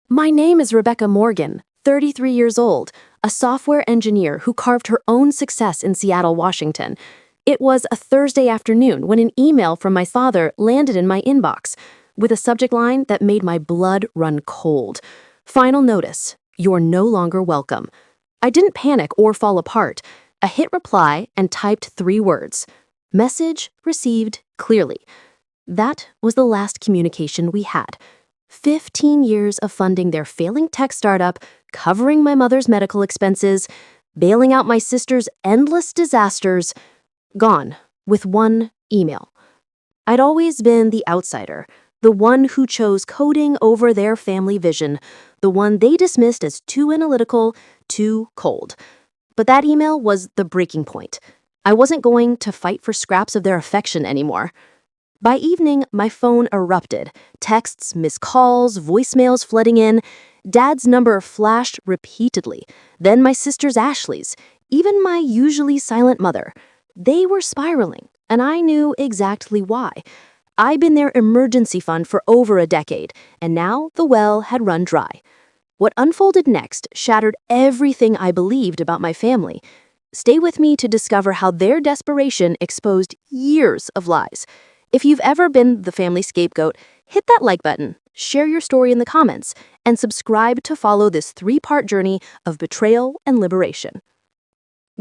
My name is Rebecca Morgan, 33 years old, a software engineer who carved her own success in Seattle, Washington. It was a Thursday afternoon when an email from my father landed in my inbox with a subject line that made my blood run cold. Final notice: you're no longer welcome. I didn't panic or fall apart. I hit reply and typed 3 words: message received clearly. That was the last communication we had. 15 years of funding their failing tech startup, covering my mother's medical expenses, bailing out my sister's endless disasters, gone with one email. I'd always been the outsider, the one who chose coding over their family vision, the one they dismissed as too analytical, too cold. But that email was the breaking point. I wasn't going to fight for scraps of their affection anymore. By evening, my phone erupted. Texts, missed calls, voicemails flooding in. Dad's number flashed repeatedly. Then my sister's Ashley's. Even my usually silent mother. They were spiraling, and I knew exactly why. I'd been their emergency fund for over a decade, and now the well had run dry. What unfolded next shattered everything I believed about my family. Stay with me to discover how their desperation exposed years of lies. If you've ever been the family scapegoat, hit that like button, share your story in the comments, and subscribe to follow this 3-part journey of betrayal and liberation.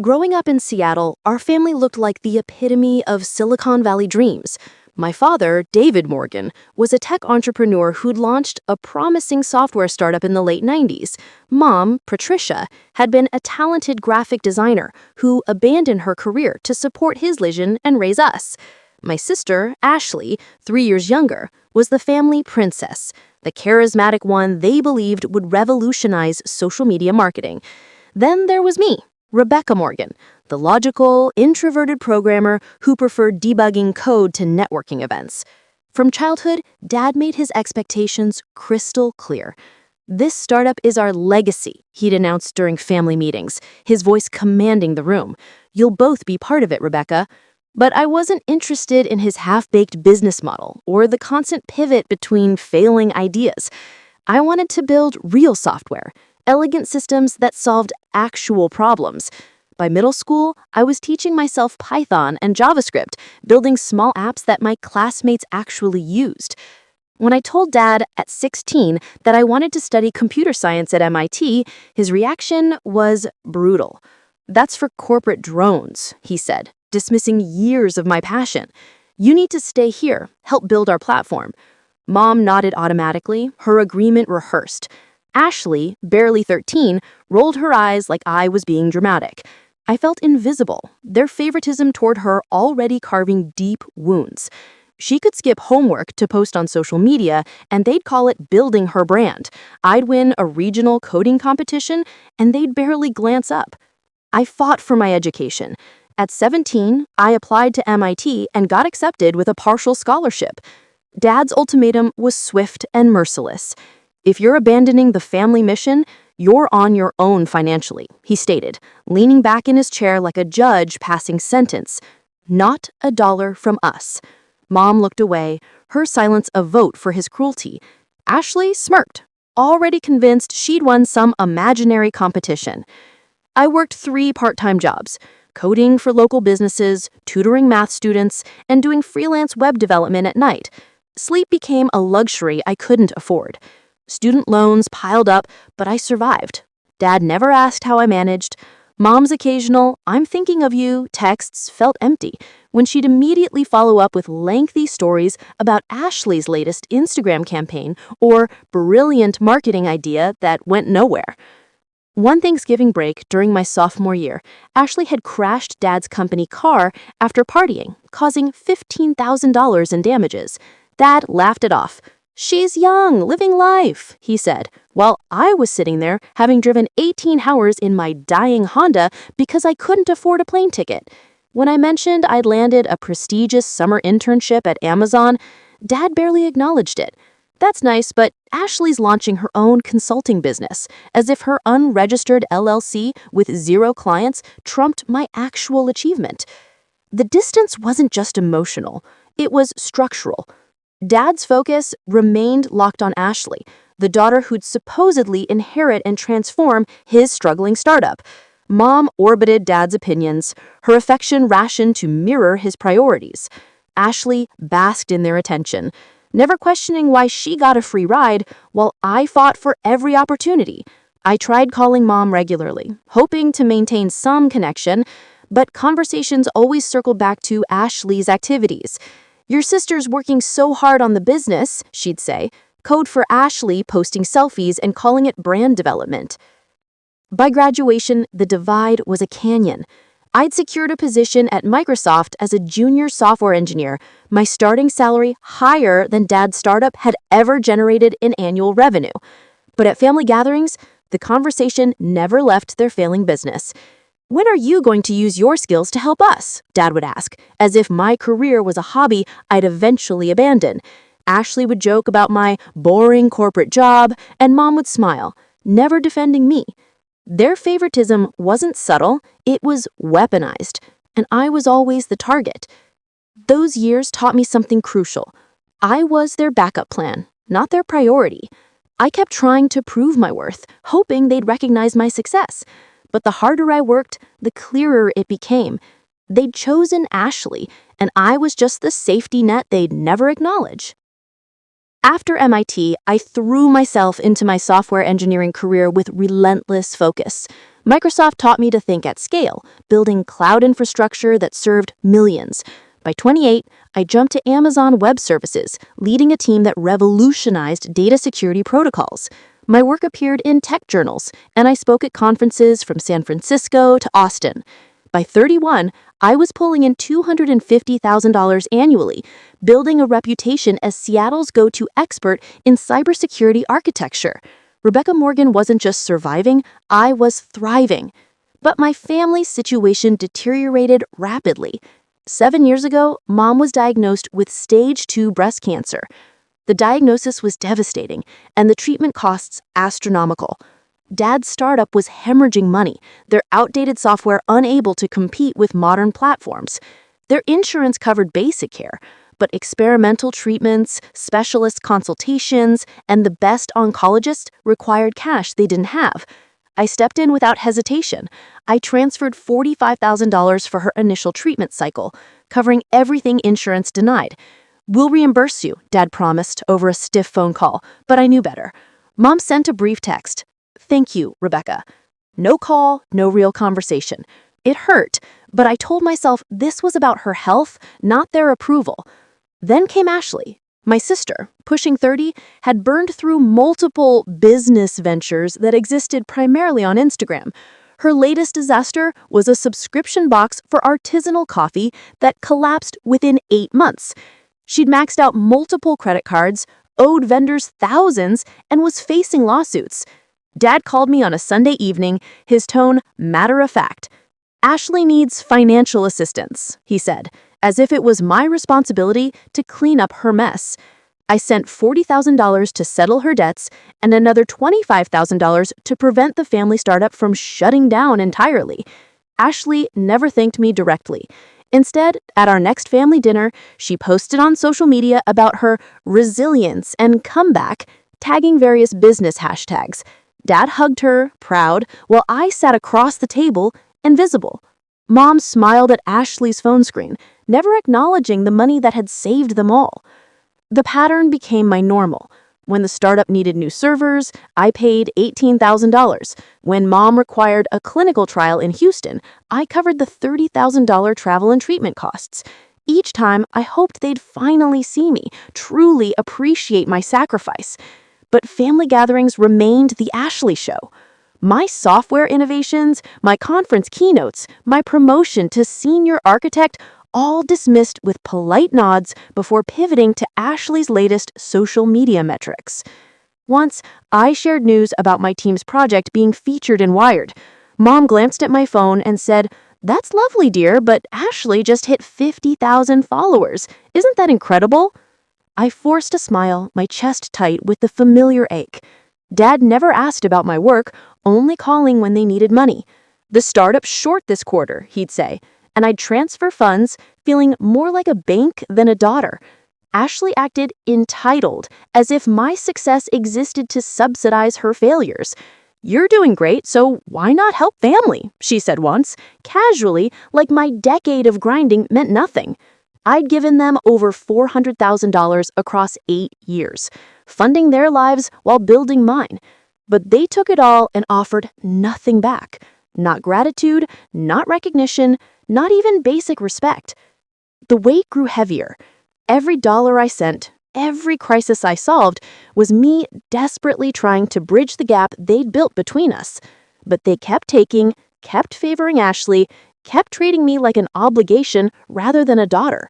Growing up in Seattle, our family looked like the epitome of Silicon Valley dreams. My father, David Morgan, was a tech entrepreneur who'd launched a promising software startup in the late 90s. Mom, Patricia, had been a talented graphic designer who abandoned her career to support his vision and raise us. My sister, Ashley, 3 years younger, was the family princess, the charismatic one they believed would revolutionize social media marketing. Then there was me, Rebecca Morgan, the logical, introverted programmer who preferred debugging code to networking events. From childhood, Dad made his expectations crystal clear. "This startup is our legacy," he'd announced during family meetings, his voice commanding the room. "You'll both be part of it, Rebecca." But I wasn't interested in his half-baked business model or the constant pivot between failing ideas. I wanted to build real software, elegant systems that solved actual problems. By middle school, I was teaching myself Python and JavaScript, building small apps that my classmates actually used. When I told Dad at 16 that I wanted to study computer science at MIT, his reaction was brutal. "That's for corporate drones," he said, dismissing years of my passion. "You need to stay here, help build our platform." Mom nodded automatically, her agreement rehearsed. Ashley, barely 13, rolled her eyes like I was being dramatic. I felt invisible, their favoritism toward her already carving deep wounds. She could skip homework to post on social media, and they'd call it building her brand. I'd win a regional coding competition, and they'd barely glance up. I fought for my education. At 17, I applied to MIT and got accepted with a partial scholarship. Dad's ultimatum was swift and merciless. "If you're abandoning the family mission, you're on your own financially," he stated, leaning back in his chair like a judge passing sentence. "Not a dollar from us." Mom looked away, her silence a vote for his cruelty. Ashley smirked, already convinced she'd won some imaginary competition. I worked 3 part-time jobs: coding for local businesses, tutoring math students, and doing freelance web development at night. Sleep became a luxury I couldn't afford. Student loans piled up, but I survived. Dad never asked how I managed. Mom's occasional "I'm thinking of you" texts felt empty when she'd immediately follow up with lengthy stories about Ashley's latest Instagram campaign or brilliant marketing idea that went nowhere. One Thanksgiving break during my sophomore year, Ashley had crashed Dad's company car after partying, causing $15,000 in damages. Dad laughed it off. "She's young, living life," he said, while I was sitting there having driven 18 hours in my dying Honda because I couldn't afford a plane ticket. When I mentioned I'd landed a prestigious summer internship at Amazon, Dad barely acknowledged it. "That's nice, but Ashley's launching her own consulting business," as if her unregistered LLC with 0 clients trumped my actual achievement. The distance wasn't just emotional, it was structural. Dad's focus remained locked on Ashley, the daughter who'd supposedly inherit and transform his struggling startup. Mom orbited Dad's opinions, her affection rationed to mirror his priorities. Ashley basked in their attention, never questioning why she got a free ride while I fought for every opportunity. I tried calling Mom regularly, hoping to maintain some connection, but conversations always circled back to Ashley's activities. "Your sister's working so hard on the business," she'd say, code for Ashley posting selfies and calling it brand development. By graduation, the divide was a canyon. I'd secured a position at Microsoft as a junior software engineer, my starting salary higher than Dad's startup had ever generated in annual revenue. But at family gatherings, the conversation never left their failing business. "When are you going to use your skills to help us?" Dad would ask, as if my career was a hobby I'd eventually abandon. Ashley would joke about my boring corporate job, and Mom would smile, never defending me. Their favoritism wasn't subtle, it was weaponized, and I was always the target. Those years taught me something crucial. I was their backup plan, not their priority. I kept trying to prove my worth, hoping they'd recognize my success. But the harder I worked, the clearer it became. They'd chosen Ashley, and I was just the safety net they'd never acknowledge. After MIT, I threw myself into my software engineering career with relentless focus. Microsoft taught me to think at scale, building cloud infrastructure that served millions. By 28, I jumped to Amazon Web Services, leading a team that revolutionized data security protocols. My work appeared in tech journals, and I spoke at conferences from San Francisco to Austin. By 31, I was pulling in $250,000 annually, building a reputation as Seattle's go-to expert in cybersecurity architecture. Rebecca Morgan wasn't just surviving, I was thriving. But my family's situation deteriorated rapidly. 7 years ago, Mom was diagnosed with stage 2 breast cancer. The diagnosis was devastating, and the treatment costs astronomical. Dad's startup was hemorrhaging money, their outdated software unable to compete with modern platforms. Their insurance covered basic care, but experimental treatments, specialist consultations, and the best oncologists required cash they didn't have. I stepped in without hesitation. I transferred $45,000 for her initial treatment cycle, covering everything insurance denied. "We'll reimburse you," Dad promised over a stiff phone call, but I knew better. Mom sent a brief text. "Thank you, Rebecca." No call, no real conversation. It hurt, but I told myself this was about her health, not their approval. Then came Ashley. My sister, pushing 30, had burned through multiple business ventures that existed primarily on Instagram. Her latest disaster was a subscription box for artisanal coffee that collapsed within 8 months. She'd maxed out multiple credit cards, owed vendors thousands, and was facing lawsuits. Dad called me on a Sunday evening, his tone matter-of-fact. "Ashley needs financial assistance," he said, as if it was my responsibility to clean up her mess. I sent $40,000 to settle her debts and another $25,000 to prevent the family startup from shutting down entirely. Ashley never thanked me directly. Instead, at our next family dinner, she posted on social media about her resilience and comeback, tagging various business hashtags. Dad hugged her, proud, while I sat across the table, invisible. Mom smiled at Ashley's phone screen, never acknowledging the money that had saved them all. The pattern became my normal. When the startup needed new servers, I paid $18,000. When Mom required a clinical trial in Houston, I covered the $30,000 travel and treatment costs. Each time, I hoped they'd finally see me, truly appreciate my sacrifice. But family gatherings remained the Ashley show. My software innovations, my conference keynotes, my promotion to senior architect, all dismissed with polite nods before pivoting to Ashley's latest social media metrics. Once, I shared news about my team's project being featured in Wired. Mom glanced at my phone and said, "That's lovely, dear, but Ashley just hit 50,000 followers. Isn't that incredible?" I forced a smile, my chest tight with the familiar ache. Dad never asked about my work, only calling when they needed money. "The startup's short this quarter," he'd say, and I'd transfer funds, feeling more like a bank than a daughter. Ashley acted entitled, as if my success existed to subsidize her failures. "You're doing great, so why not help family?" she said once, casually, like my decade of grinding meant nothing. I'd given them over $400,000 across 8 years, funding their lives while building mine. But they took it all and offered nothing back. Not gratitude, not recognition, not even basic respect. The weight grew heavier. Every dollar I sent, every crisis I solved, was me desperately trying to bridge the gap they'd built between us. But they kept taking, kept favoring Ashley, kept treating me like an obligation rather than a daughter.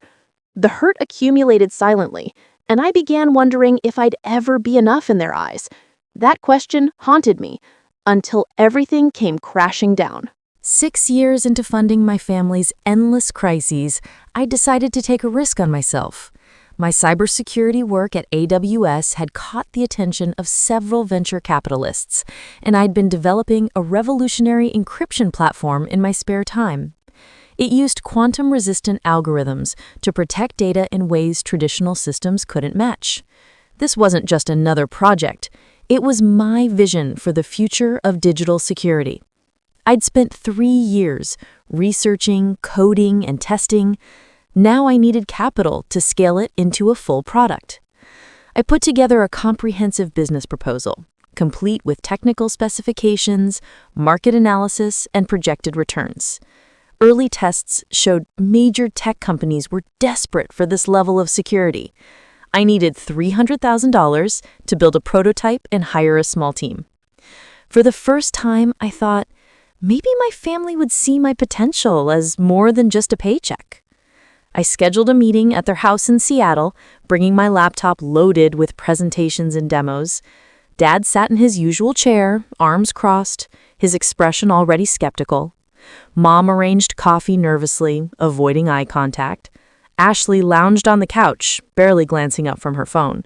The hurt accumulated silently, and I began wondering if I'd ever be enough in their eyes. That question haunted me until everything came crashing down. 6 years into funding my family's endless crises, I decided to take a risk on myself. My cybersecurity work at AWS had caught the attention of several venture capitalists, and I'd been developing a revolutionary encryption platform in my spare time. It used quantum-resistant algorithms to protect data in ways traditional systems couldn't match. This wasn't just another project. It was my vision for the future of digital security. I'd spent 3 years researching, coding, and testing. Now I needed capital to scale it into a full product. I put together a comprehensive business proposal, complete with technical specifications, market analysis, and projected returns. Early tests showed major tech companies were desperate for this level of security. I needed $300,000 to build a prototype and hire a small team. For the first time, I thought, maybe my family would see my potential as more than just a paycheck. I scheduled a meeting at their house in Seattle, bringing my laptop loaded with presentations and demos. Dad sat in his usual chair, arms crossed, his expression already skeptical. Mom arranged coffee nervously, avoiding eye contact. Ashley lounged on the couch, barely glancing up from her phone.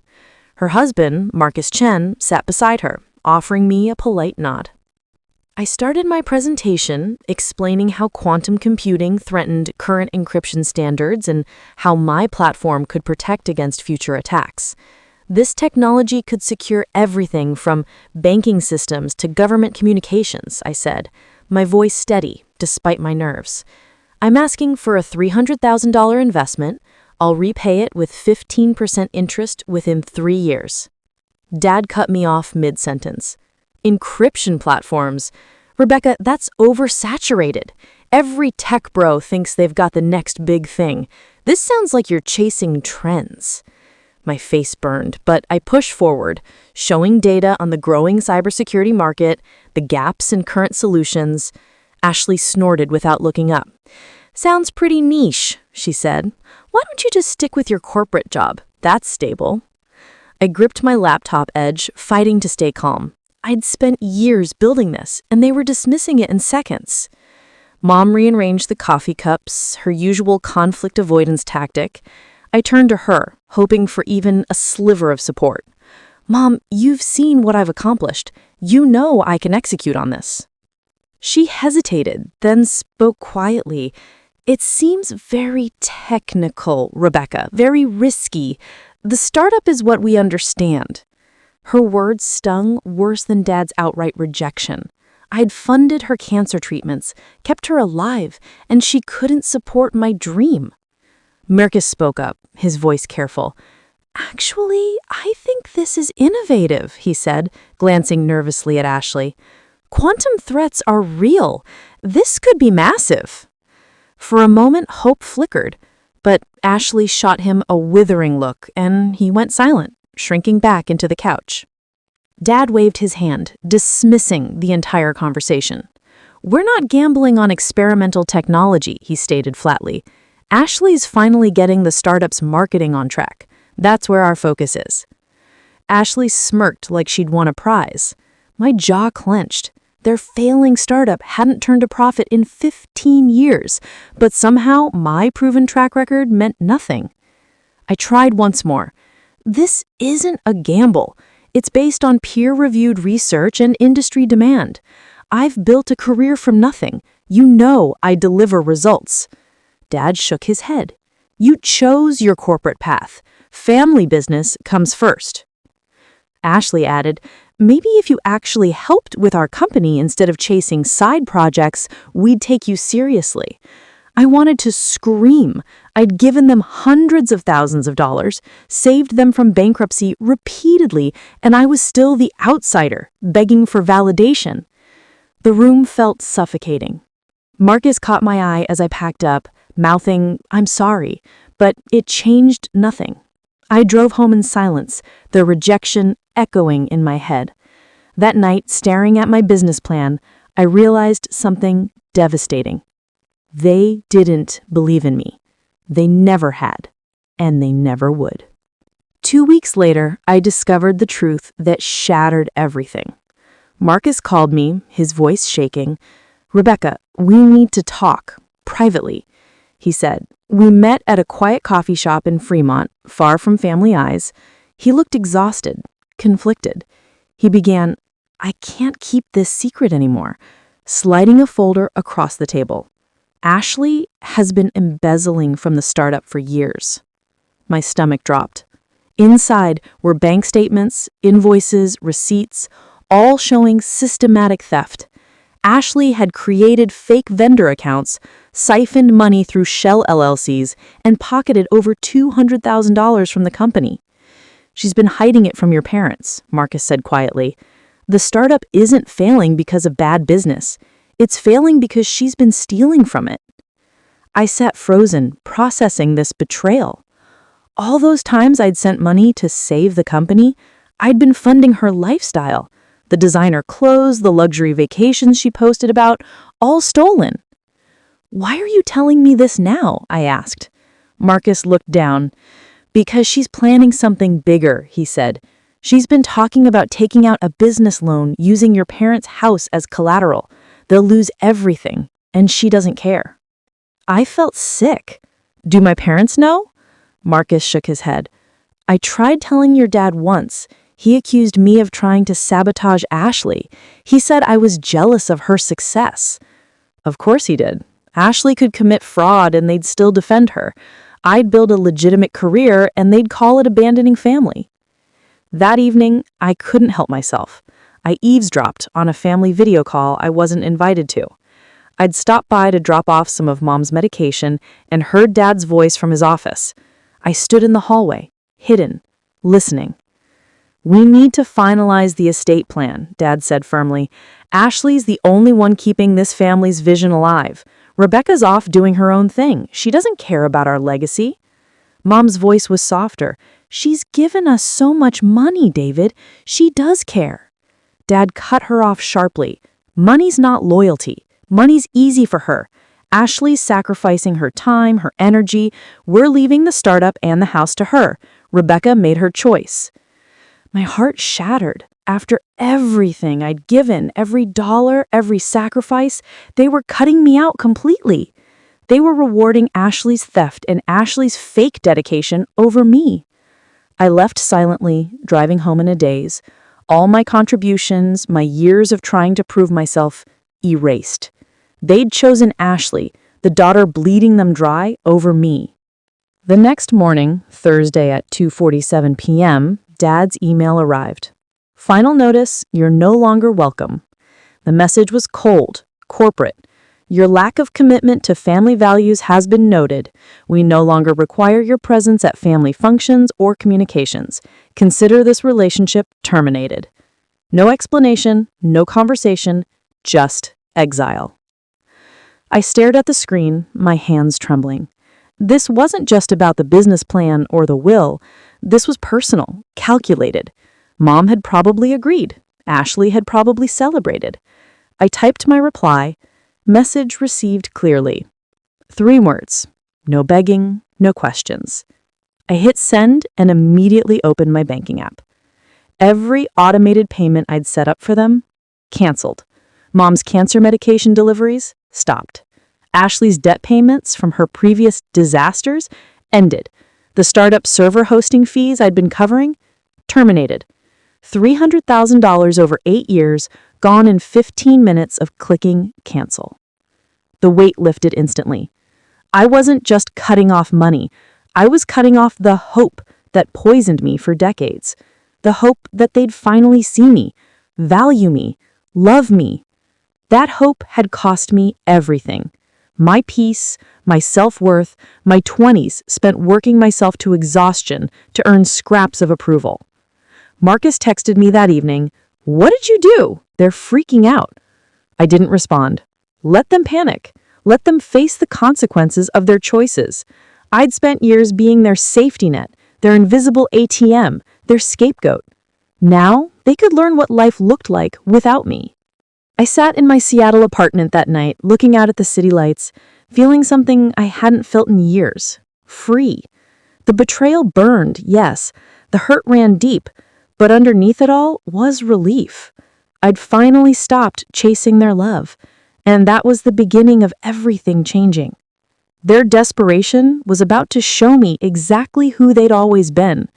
Her husband, Marcus Chen, sat beside her, offering me a polite nod. I started my presentation explaining how quantum computing threatened current encryption standards and how my platform could protect against future attacks. This technology could secure everything from banking systems to government communications, I said, my voice steady despite my nerves. "I'm asking for a $300,000 investment. I'll repay it with 15% interest within 3 years. Dad cut me off mid-sentence. "Encryption platforms? Rebecca, that's oversaturated. Every tech bro thinks they've got the next big thing. This sounds like you're chasing trends." My face burned, but I pushed forward, showing data on the growing cybersecurity market, the gaps in current solutions. Ashley snorted without looking up. "Sounds pretty niche," she said. "Why don't you just stick with your corporate job? That's stable." I gripped my laptop edge, fighting to stay calm. I'd spent years building this, and they were dismissing it in seconds. Mom rearranged the coffee cups, her usual conflict avoidance tactic. I turned to her, hoping for even a sliver of support. "Mom, you've seen what I've accomplished. You know I can execute on this." She hesitated, then spoke quietly. "It seems very technical, Rebecca, very risky. The startup is what we understand." Her words stung worse than Dad's outright rejection. I'd funded her cancer treatments, kept her alive, and she couldn't support my dream. Marcus spoke up, his voice careful. "Actually, I think this is innovative," he said, glancing nervously at Ashley. "Quantum threats are real. This could be massive." For a moment, hope flickered, but Ashley shot him a withering look, and he went silent, shrinking back into the couch. Dad waved his hand, dismissing the entire conversation. "We're not gambling on experimental technology," he stated flatly. "Ashley's finally getting the startup's marketing on track. That's where our focus is." Ashley smirked like she'd won a prize. My jaw clenched. Their failing startup hadn't turned a profit in 15 years, but somehow my proven track record meant nothing. I tried once more. "This isn't a gamble. It's based on peer-reviewed research and industry demand. I've built a career from nothing. You know I deliver results." Dad shook his head. "You chose your corporate path. Family business comes first. Ashley added, maybe if you actually helped with our company instead of chasing side projects, we'd take you seriously. I wanted to scream. I'd given them hundreds of thousands of dollars, saved them from bankruptcy repeatedly, and I was still the outsider, begging for validation. The room felt suffocating. Marcus caught my eye as I packed up, mouthing, "I'm sorry," but it changed nothing. I drove home in silence, the rejection echoing in my head. That night, staring at my business plan, I realized something devastating. They didn't believe in me. They never had, and they never would. 2 weeks later, I discovered the truth that shattered everything. Marcus called me, his voice shaking. "Rebecca, we need to talk, privately," he said. We met at a quiet coffee shop in Fremont, far from family eyes. He looked exhausted, conflicted. He began, "I can't keep this secret anymore," sliding a folder across the table. "Ashley has been embezzling from the startup for years." My stomach dropped. Inside were bank statements, invoices, receipts, all showing systematic theft. Ashley had created fake vendor accounts, siphoned money through shell LLCs, and pocketed over $200,000 from the company. "She's been hiding it from your parents," Marcus said quietly. "The startup isn't failing because of bad business. It's failing because she's been stealing from it." I sat frozen, processing this betrayal. All those times I'd sent money to save the company, I'd been funding her lifestyle. The designer clothes, the luxury vacations she posted about, all stolen. "Why are you telling me this now?" I asked. Marcus looked down. "Because she's planning something bigger," he said. "She's been talking about taking out a business loan using your parents' house as collateral. They'll lose everything, and she doesn't care." I felt sick. "Do my parents know?" Marcus shook his head. "I tried telling your dad once. He accused me of trying to sabotage Ashley. He said I was jealous of her success." "Of course he did. Ashley could commit fraud and they'd still defend her. I'd build a legitimate career and they'd call it abandoning family." That evening, I couldn't help myself. I eavesdropped on a family video call I wasn't invited to. I'd stopped by to drop off some of Mom's medication and heard Dad's voice from his office. I stood in the hallway, hidden, listening. "We need to finalize the estate plan," Dad said firmly. "Ashley's the only one keeping this family's vision alive. Rebecca's off doing her own thing. She doesn't care about our legacy." Mom's voice was softer. "She's given us so much money, David. She does care." Dad cut her off sharply. "Money's not loyalty. Money's easy for her. Ashley's sacrificing her time, her energy. We're leaving the startup and the house to her. Rebecca made her choice." My heart shattered. After everything I'd given, every dollar, every sacrifice, they were cutting me out completely. They were rewarding Ashley's theft and Ashley's fake dedication over me. I left silently, driving home in a daze. All my contributions, my years of trying to prove myself, erased. They'd chosen Ashley, the daughter bleeding them dry, over me. The next morning, Thursday at 2:47 p.m., Dad's email arrived. "Final notice, you're no longer welcome." The message was cold, corporate. "Your lack of commitment to family values has been noted. We no longer require your presence at family functions or communications. Consider this relationship terminated." No explanation, no conversation, just exile. I stared at the screen, my hands trembling. This wasn't just about the business plan or the will. This was personal, calculated. Mom had probably agreed. Ashley had probably celebrated. I typed my reply. Message received clearly. 3 words. No begging, no questions. I hit send and immediately opened my banking app. Every automated payment I'd set up for them, canceled. Mom's cancer medication deliveries, stopped. Ashley's debt payments from her previous disasters, ended. The startup server hosting fees I'd been covering, terminated. $300,000 over 8 years, gone in 15 minutes of clicking cancel. The weight lifted instantly. I wasn't just cutting off money. I was cutting off the hope, that poisoned me for decades. The hope that they'd finally see me, value me, love me. That hope had cost me everything. My peace, my self-worth, my 20s spent working myself to exhaustion to earn scraps of approval. Marcus texted me that evening, "What did you do? They're freaking out." I didn't respond. Let them panic. Let them face the consequences of their choices. I'd spent years being their safety net, their invisible ATM, their scapegoat. Now, they could learn what life looked like without me. I sat in my Seattle apartment that night, looking out at the city lights, feeling something I hadn't felt in years. Free. The betrayal burned, yes. The hurt ran deep. But underneath it all was relief. I'd finally stopped chasing their love. And that was the beginning of everything changing. Their desperation was about to show me exactly who they'd always been.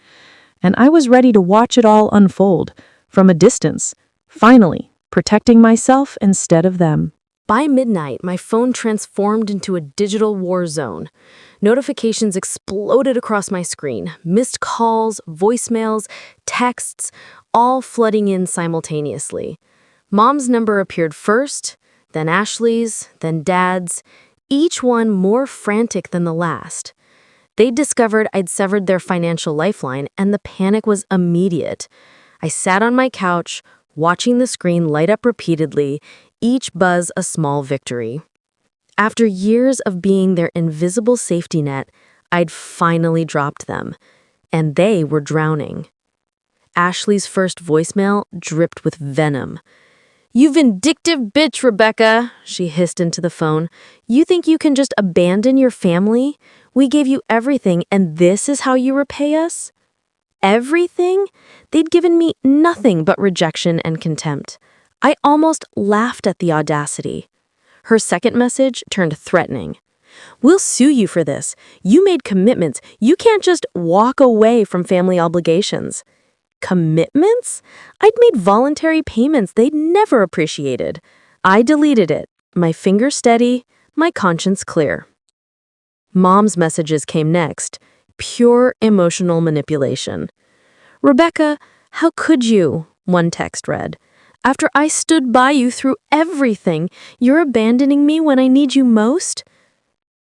And I was ready to watch it all unfold, from a distance, finally, protecting myself instead of them. By midnight, my phone transformed into a digital war zone. Notifications exploded across my screen. Missed calls, voicemails, texts, all flooding in simultaneously. Mom's number appeared first, then Ashley's, then Dad's, each one more frantic than the last. They'd discovered I'd severed their financial lifeline, and the panic was immediate. I sat on my couch, watching the screen light up repeatedly, each buzz a small victory. After years of being their invisible safety net, I'd finally dropped them, and they were drowning. Ashley's first voicemail dripped with venom. "You vindictive bitch, Rebecca," she hissed into the phone. "You think you can just abandon your family? We gave you everything, and this is how you repay us?" Everything? They'd given me nothing but rejection and contempt. I almost laughed at the audacity. Her second message turned threatening. "We'll sue you for this. You made commitments. You can't just walk away from family obligations." Commitments? I'd made voluntary payments they'd never appreciated. I deleted it, my finger steady, my conscience clear. Mom's messages came next, pure emotional manipulation. "Rebecca, how could you?" one text read. "After I stood by you through everything, you're abandoning me when I need you most?"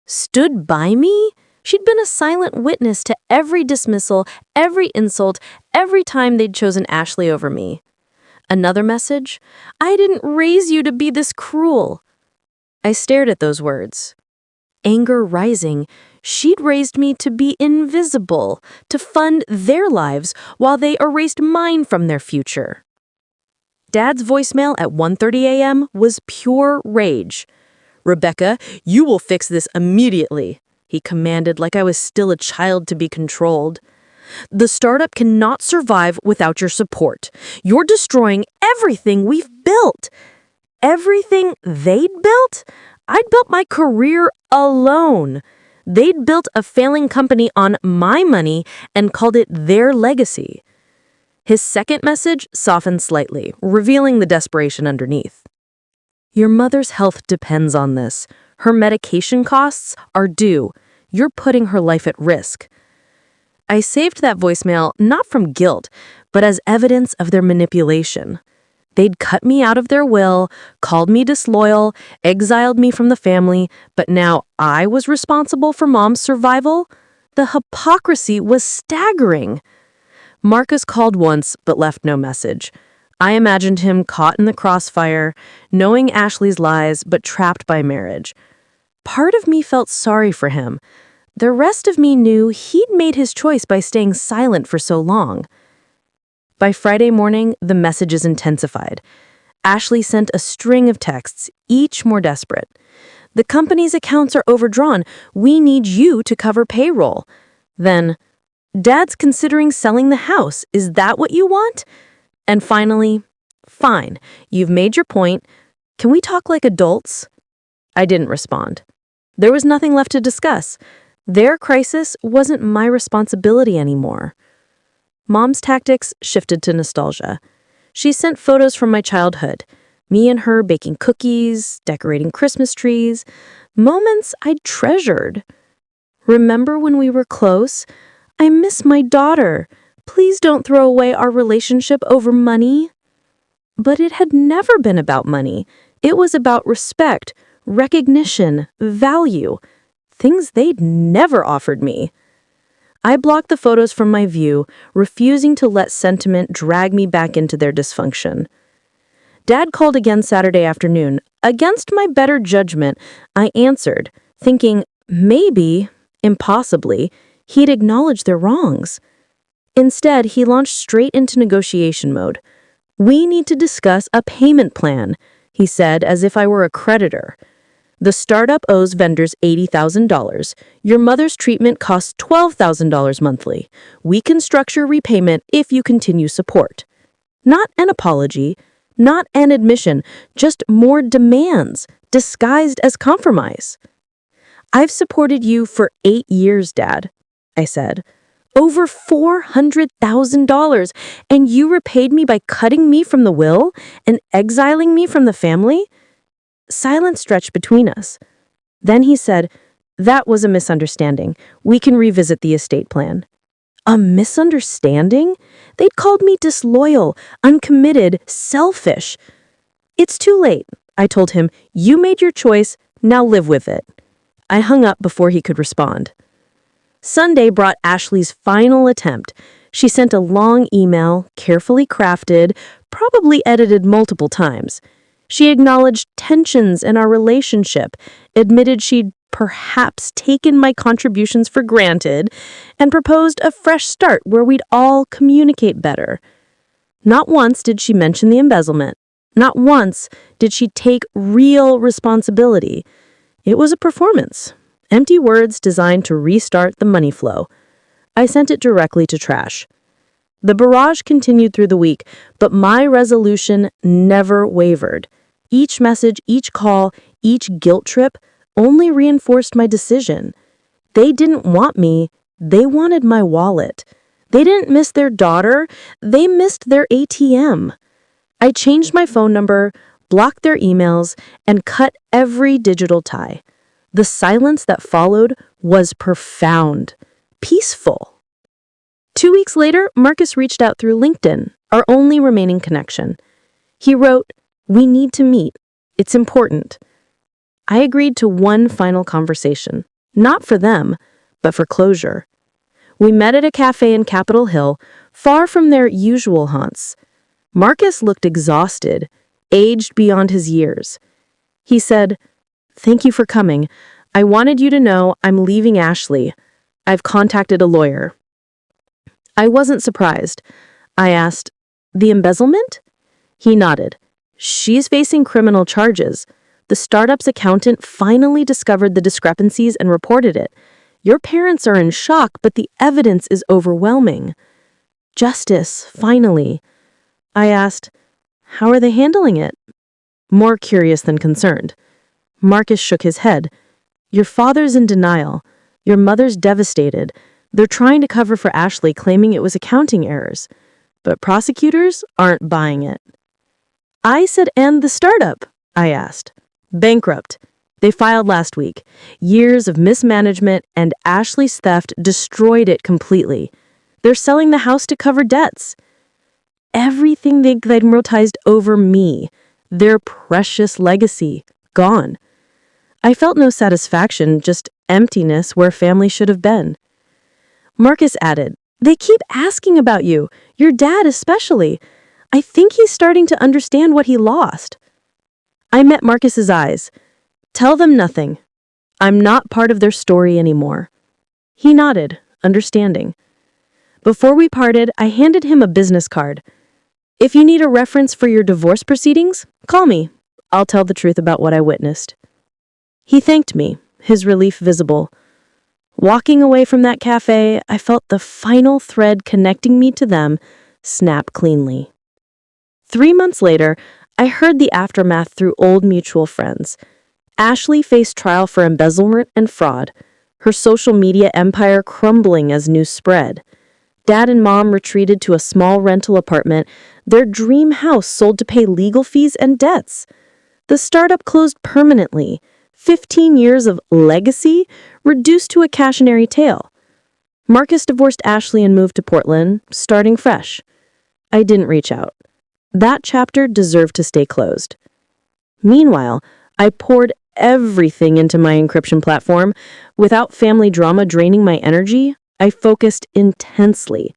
Stood by me? She'd been a silent witness to every dismissal, every insult, every time they'd chosen Ashley over me. Another message? "I didn't raise you to be this cruel." I stared at those words. Anger rising, she'd raised me to be invisible, to fund their lives while they erased mine from their future. Dad's voicemail at 1:30 a.m. was pure rage. "Rebecca, you will fix this immediately," he commanded like I was still a child to be controlled. "The startup cannot survive without your support. You're destroying everything we've built." Everything they'd built? I'd built my career alone. They'd built a failing company on my money and called it their legacy. His second message softened slightly, revealing the desperation underneath. "Your mother's health depends on this. Her medication costs are due. You're putting her life at risk." I saved that voicemail not from guilt, but as evidence of their manipulation. They'd cut me out of their will, called me disloyal, exiled me from the family, but now I was responsible for Mom's survival? The hypocrisy was staggering. Marcus called once, but left no message. I imagined him caught in the crossfire, knowing Ashley's lies, but trapped by marriage. Part of me felt sorry for him. The rest of me knew he'd made his choice by staying silent for so long. By Friday morning, the messages intensified. Ashley sent a string of texts, each more desperate. "The company's accounts are overdrawn. We need you to cover payroll." Then, "Dad's considering selling the house. Is that what you want?" And finally, "Fine, you've made your point. Can we talk like adults?" I didn't respond. There was nothing left to discuss. Their crisis wasn't my responsibility anymore. Mom's tactics shifted to nostalgia. She sent photos from my childhood, me and her baking cookies, decorating Christmas trees, moments I'd treasured. "Remember when we were close? I miss my daughter. Please don't throw away our relationship over money. But it had never been about money. It was about respect, recognition, value, things they'd never offered me. I blocked the photos from my view, refusing to let sentiment drag me back into their dysfunction. Dad called again Saturday afternoon. Against my better judgment, I answered, thinking maybe, impossibly, he'd acknowledge their wrongs. Instead, he launched straight into negotiation mode. "We need to discuss a payment plan," he said, as if I were a creditor. "The startup owes vendors $80,000. Your mother's treatment costs $12,000 monthly. We can structure repayment if you continue support." Not an apology, not an admission, just more demands, disguised as compromise. "I've supported you for 8 years, Dad," I said. "Over $400,000, and you repaid me by cutting me from the will and exiling me from the family?" Silence stretched between us. Then he said, "That was a misunderstanding. We can revisit the estate plan." A misunderstanding? They'd called me disloyal, uncommitted, selfish. "It's too late," I told him. "You made your choice, now live with it." I hung up before he could respond. Sunday brought Ashley's final attempt. She sent a long email, carefully crafted, probably edited multiple times. She acknowledged tensions in our relationship, admitted she'd perhaps taken my contributions for granted, and proposed a fresh start where we'd all communicate better. Not once did she mention the embezzlement. Not once did she take real responsibility. It was a performance. Empty words designed to restart the money flow. I sent it directly to trash. The barrage continued through the week, but my resolution never wavered. Each message, each call, each guilt trip only reinforced my decision. They didn't want me, they wanted my wallet. They didn't miss their daughter, they missed their ATM. I changed my phone number, blocked their emails, and cut every digital tie. The silence that followed was profound, peaceful. 2 weeks later, Marcus reached out through LinkedIn, our only remaining connection. He wrote, "We need to meet. It's important." I agreed to one final conversation, not for them, but for closure. We met at a cafe in Capitol Hill, far from their usual haunts. Marcus looked exhausted, aged beyond his years. He said, "Thank you for coming. I wanted you to know I'm leaving Ashley. I've contacted a lawyer." I wasn't surprised. I asked, "The embezzlement?" He nodded. "She's facing criminal charges. The startup's accountant finally discovered the discrepancies and reported it. Your parents are in shock, but the evidence is overwhelming." Justice, finally. I asked, "How are they handling it?" More curious than concerned. Marcus shook his head. "Your father's in denial. Your mother's devastated. They're trying to cover for Ashley, claiming it was accounting errors. But prosecutors aren't buying it." I said, "And the startup?" I asked. "Bankrupt. They filed last week. Years of mismanagement and Ashley's theft destroyed it completely. They're selling the house to cover debts." Everything they'd amortized over me, their precious legacy, gone. I felt no satisfaction, just emptiness where family should have been. Marcus added, "They keep asking about you, your dad especially. I think he's starting to understand what he lost." I met Marcus's eyes. "Tell them nothing. I'm not part of their story anymore." He nodded, understanding. Before we parted, I handed him a business card. "If you need a reference for your divorce proceedings, call me. I'll tell the truth about what I witnessed." He thanked me, his relief visible. Walking away from that cafe, I felt the final thread connecting me to them snap cleanly. 3 months later, I heard the aftermath through old mutual friends. Ashley faced trial for embezzlement and fraud, her social media empire crumbling as news spread. Dad and Mom retreated to a small rental apartment, their dream house sold to pay legal fees and debts. The startup closed permanently, 15 years of legacy reduced to a cautionary tale. Marcus divorced Ashley and moved to Portland, starting fresh. I didn't reach out. That chapter deserved to stay closed. Meanwhile, I poured everything into my encryption platform. Without family drama draining my energy, I focused intensely.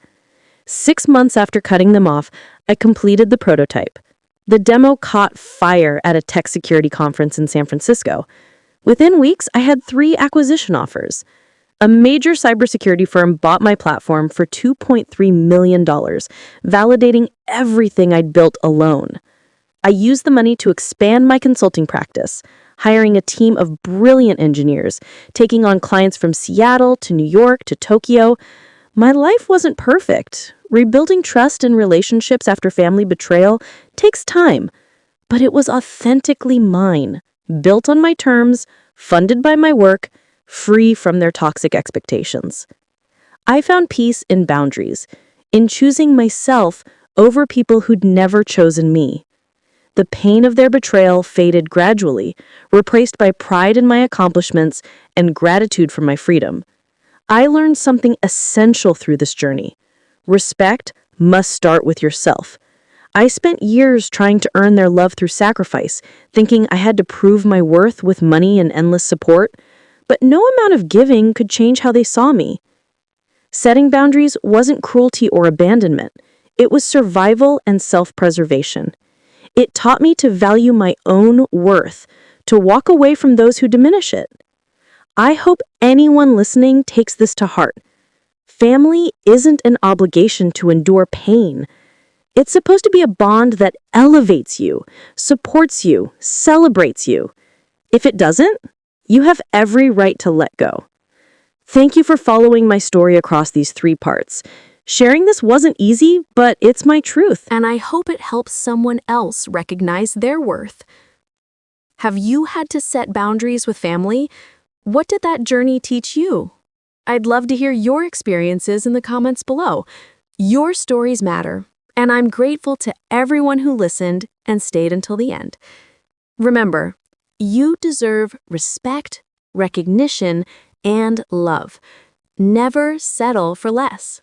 6 months after cutting them off, I completed the prototype. The demo caught fire at a tech security conference in San Francisco. Within weeks, I had 3 acquisition offers. A major cybersecurity firm bought my platform for $2.3 million, validating everything I'd built alone. I used the money to expand my consulting practice, hiring a team of brilliant engineers, taking on clients from Seattle to New York to Tokyo. My life wasn't perfect. Rebuilding trust and relationships after family betrayal takes time, but it was authentically mine, built on my terms, funded by my work, free from their toxic expectations. I found peace in boundaries, in choosing myself over people who'd never chosen me. The pain of their betrayal faded gradually, replaced by pride in my accomplishments and gratitude for my freedom. I learned something essential through this journey. Respect must start with yourself. I spent years trying to earn their love through sacrifice, thinking I had to prove my worth with money and endless support, but no amount of giving could change how they saw me. Setting boundaries wasn't cruelty or abandonment. It was survival and self-preservation. It taught me to value my own worth, to walk away from those who diminish it. I hope anyone listening takes this to heart. Family isn't an obligation to endure pain. It's supposed to be a bond that elevates you, supports you, celebrates you. If it doesn't, you have every right to let go. Thank you for following my story across these 3 parts. Sharing this wasn't easy, but it's my truth. And I hope it helps someone else recognize their worth. Have you had to set boundaries with family? What did that journey teach you? I'd love to hear your experiences in the comments below. Your stories matter, and I'm grateful to everyone who listened and stayed until the end. Remember, you deserve respect, recognition, and love. Never settle for less.